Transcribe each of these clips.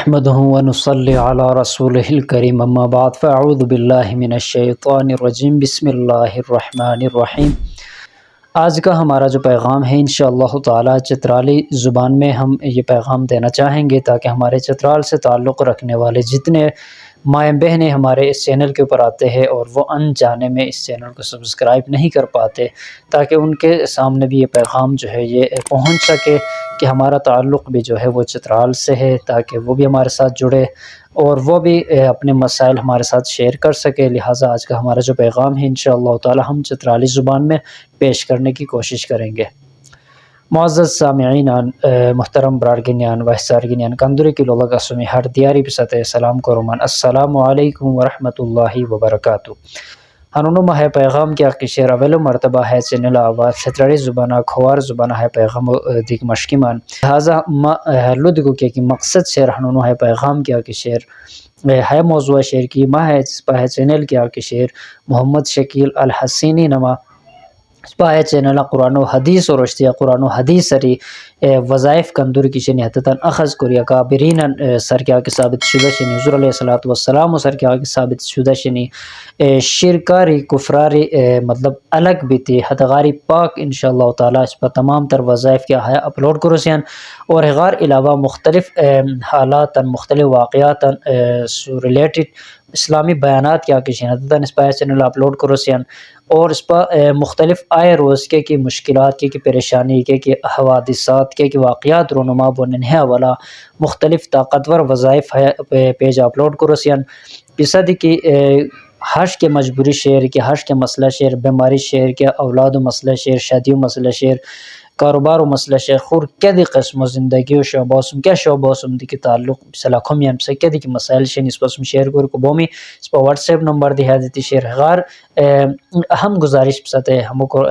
نحمده ونصلي على رسوله الكريم اما بعد فاعوذ باللہ من الشیطان الرجیم بسم اللہ الرحمن الرحیم۔ آج کا ہمارا جو پیغام ہے انشاءاللہ تعالی چترالی زبان میں ہم یہ پیغام دینا چاہیں گے تاکہ ہمارے چترال سے تعلق رکھنے والے جتنے مائیں بہنیں ہمارے اس چینل کے اوپر آتے ہیں اور وہ انجانے میں اس چینل کو سبسکرائب نہیں کر پاتے، تاکہ ان کے سامنے بھی یہ پیغام جو ہے یہ پہنچ سکے کہ ہمارا تعلق بھی جو ہے وہ چترال سے ہے، تاکہ وہ بھی ہمارے ساتھ جڑے اور وہ بھی اپنے مسائل ہمارے ساتھ شیئر کر سکے۔ لہٰذا آج کا ہمارا جو پیغام ہے انشاءاللہ تعالی ہم چترالی زبان میں پیش کرنے کی کوشش کریں گے۔ معزز سامعین، محترم برادرگینیان و احسارگینیان کندوری کی لوگ اسمی ہر دیاری بسات سلام کرومان السلام علیکم ورحمۃ اللہ وبرکاتہ۔ ہنونو ماہ پیغام کیا کشیر اولو مرتبہ ہے چینل آواز شتراری زبانہ کھوار زبانہ ہے پیغام دیکھ مشکیمان، لہٰذا لدگو کے کی مقصد شیر ہنونو ہے پیغام کیا کشیر ہے موضوع شیر کی ماہ ہے سپاہ چینل کیا کشیر محمد شکیل الحسینی نما سپاہ چینل قرآن و حدیث اور اشتیا قرآن و حدیث سری وظائف کندور کی شنی حتتاً اخذ کریا کابرین سر کیا کہ ثابت شدہ شنی حضور علیہ الصلوۃ والسلام سر کیا کہ ثابت شدہ شنی شرکاری کفراری مطلب الگ بھی تھی حتغاری پاک انشاءاللہ تعالی اس پر تمام تر وظائف کیا ہے اپلوڈ کرسیان اور غار علاوہ مختلف حالات مختلف واقعات ریلیٹڈ اسلامی بیانات کیا کہ شنی اس پر چینل اپلوڈ کرسیان اور اس پر مختلف آئے روز کے مشکلات کی پریشانی کے حوادثات کے واقعات رونما بننہا والا مختلف طاقتور وظائف ہے پیج اپلوڈ کرسیان پیسد کی حش کے مجبوری شعر کے حش کے مسئلہ شعر بیماری شعر کے اولاد و مسئلہ شعر شادی و مسئلہ شعر کاروبار و مسئلہ شعر خور کیا دی قسم و زندگی و شعباسم کیا شعباسم دی کی تعلق سلاکم یعنی سے کیا دی کی مسائل شعر اس پاسم شعر کو بومی اس پر واٹس ایپ نمبر دی حادثی شعر غار اہم گزارش پساتے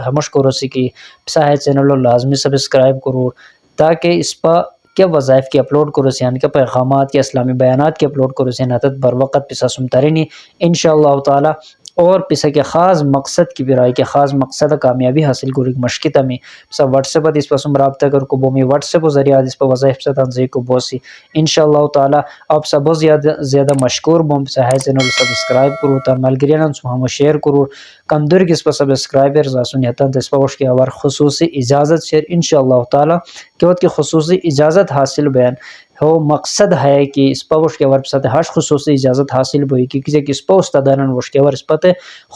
ہمش کو رسی کی پسا ہے چینل لازمی سبسکرائب کرو تاکہ اس پر کیا وظائف کی اپلوڈ کرو سیان کے پیغامات کے اسلامی بیانات کی اپلوڈ کرو سیان حتت بر وقت پسا سمترینی انشاءاللہ تعالی اور پسا کے خاص مقصد کی برائے کے خاص مقصد کامیابی حاصل کرو مشکتا میں پسا واٹس ایپ اس پسم رابطہ کر کو بومی واٹس ایپ ذریعہ اس پر وظائف پسا تنظیر کو بوسی انشاءاللہ تعالی آپ سب بہت زیادہ مشکور بوم پسا ہے چینل سبسکرائب کرو تر ملگریان ہم شیئر کرو کمدر کی اس پر سبسکرائبر زاسون یتن اس پر کے اور خصوصی اجازت شیئر انشاءاللہ تعالی کہ خصوصی اجازت حاصل بیان ہو مقصد ہے کہ اس پوش کے ور ساتھ ہاش خصوصی اجازت حاصل ہوئی کہ کسی کی اس پر استادان وش کے ور اس پتہ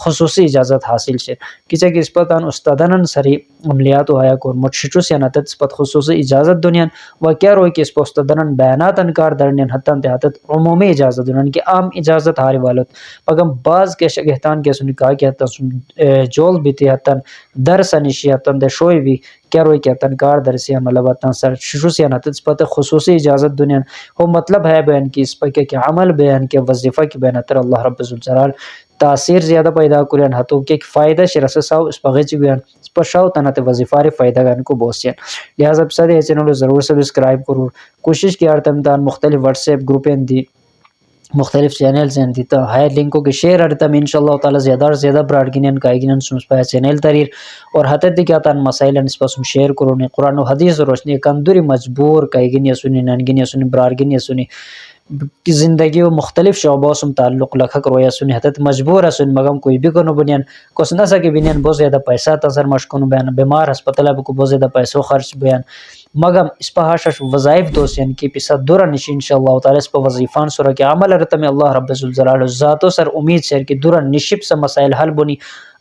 خصوصی اجازت حاصل سے کسی کی اس پتان استادان سری عملیات ہوا کو مچھچو سے نت اس پت خصوصی اجازت دنیا و کیا روئی کہ اس پر استادان بیانات انکار درنین حتن تحت عمومی اجازت دنیا کی عام اجازت ہاری والت پگم بعض کے شگہتان کے سن کہا کہ حتن جول بیتی حتن درس نشی حتن دے شوئی بھی کیا روئی کہ تنکار درسی مطلب سر شروع سے نت اس پتہ خصوصی اجازت دنیا ہو مطلب ہے بیان کی اس پر کہ عمل بیان کے وظیفہ کی بیان تر اللہ رب الجلال تاثیر زیادہ پیدا کرین ہتو کہ فائدہ شرس ساو اس پر غچ بیان اس پر شاو تنت وظیفہ فائدہ گان کو بوسین لہذا سارے چینل ضرور سبسکرائب کرو کوشش کی ارتمدان مختلف واٹس ایپ گروپیں دی مختلف چینلز ہیں دیتا ہے لنکوں کے شیئر ارتم انشاءاللہ تعالی زیادہ برادگینین کائگینن سمس پہ چینل تریر اور حتت دی کیا تان مسائل اس پسم شیئر کرونی قرآن و حدیث روشنی کندوری مجبور کائگین سنی ننگین سنی برادگین سنی کی زندگی و مختلف شعبوں سے تعلق لکھک رویا سنی حتت مجبور سن مگم کوئی بھی کنو بنیان کس نہ سکے بنیان بہت زیادہ پیسہ تاثر مشکون بیان بیمار ہسپتال کو بہت زیادہ پیسوں خرچ بیان مگم اس پر ہاشش وظائف دوسین کی پسا دورا نشی انشاءاللہ تعالی اس پر وظیفان سورہ کے عمل رتم اللہ رب الجلال ذاتو سر امید سر کی دورا نشب سے مسائل حل بنی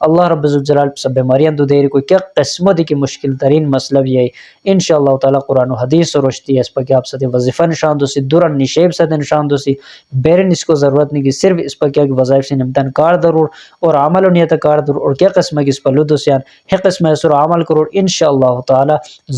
اللہ رب الجلال سب بیماریاں دو دیر کوئی کیا قسم دی کی مشکل ترین مسئلہ بھی ہے انشاءاللہ تعالی قرآن و حدیث روشتی ہے اس پر کہ آپ سے وظیفہ نشان دو سی دورا نشیب سے نشان دو سی بیرن اس کو ضرورت نہیں کی صرف اس پر کیا کہ وظائف سے نمتن کار ضرور اور عمل و نیت کار ضرور اور کیا قسم کی اس پر لدو سیان ہے قسم سر عمل کرو انشاءاللہ تعالی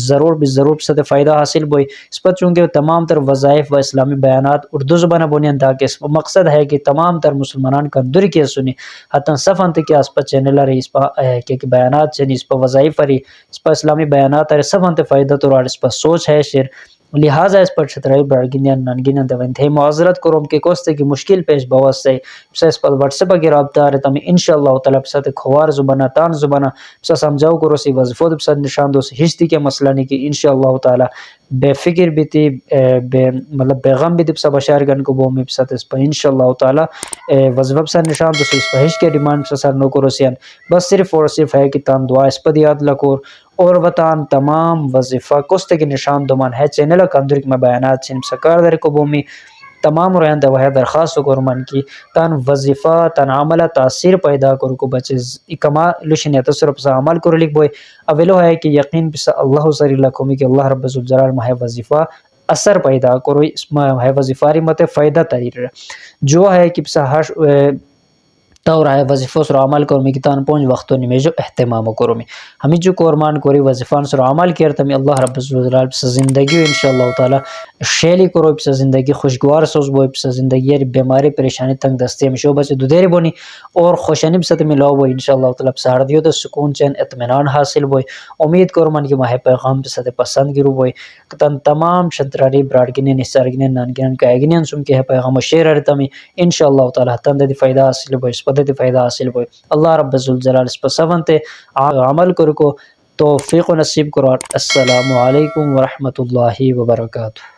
ضرور بھی ضرور سے فائدہ حاصل ہوئی اس پر چونکہ تمام تر وظائف و اسلامی بیانات اردو زبان بنیان تاکہ اس مقصد ہے کہ تمام تر مسلمانان کندوری کی سنی حتی صفن تک اس پر چینل رہی اس پر کہ بیانات سے اس پر وظائف رہی اس پر اسلامی بیانات رہی صفن تک فائدہ تو اس پر سوچ ہے شیر لہٰذا اس پر چھترائی برگینیان ننگینن دوین تھے معذرت کرو کہ کوستے کی مشکل پیش بواز سے اس پر واٹس ایپ کی رابطہ رہے تم انشاءاللہ تعالی پسات کھوار زبانہ تان زبانہ پسا سمجھاؤ کرو سی وظیفہ پسات نشان دو سی ہشتی کے مسئلہ نہیں کی انشاءاللہ تعالی بے فکر بیتی بے مطلب بیغم بیتی بسا بشارگن کو بومی بسات اس پا انشاءاللہ تعالی وظیفہ بسا نشان دوسری اس پہش کے ڈیمانڈ بسا سر نو کرسیان بس صرف اور صرف ہے کہ تان دعا اس پا یاد لکور اور وطان تمام وظیفہ کستے کی نشان دومان ہے چینل کندر کی میں بیانات چین بسکار در کو بومی تمام رہن دو ہے درخواست کو من کی تان وظیفہ تان عملہ تاثیر پیدا کرو کو بچز اکما لشن تصرف سا عمل کرو لکھ بوئی اولو ہے کہ یقین بسا اللہ سری لکھومی کہ اللہ رب الجلال ماہ وظیفہ اثر پیدا کرو اس ماہ وظیفاری مت فائدہ تریر جو ہے کہ بسا ہر طور ہے وظیفہ سر عمل کرمی کی تان پونج وقتوں نمیجو اہتمام کرمی ہمیں جو قرمان کوری وظیفان سر عمل کرتا میں اللہ رب الجلال بسا زندگی انشاءاللہ تعالی شیلی کرو بسا زندگی خوشگوار سوز بوئی بسا زندگی بیماری پریشانی تنگ دستی میں شعبہ سے دو دیری بونی اور خوشنی بسا تمی لو بوئی انشاءاللہ تعالی بسا ہردیو تا سکون چین اطمینان حاصل بوئی امید کرمان کی ماہ پیغام بسا تے پسند گرو بوئی تن تمام شنتراری براڈگینی نسارگینی نانگینن کائگینن سم کے پیغام شیئر رہتا میں انشاءاللہ تعالی تند دی فائدہ حاصل بوئی اس پدی فائدہ حاصل بوئی اللہ رب الجلال اس پر سونتے عمل کرو کو توفیق و نصیب کرو. السلام علیکم ورحمۃ اللہ وبرکاتہ.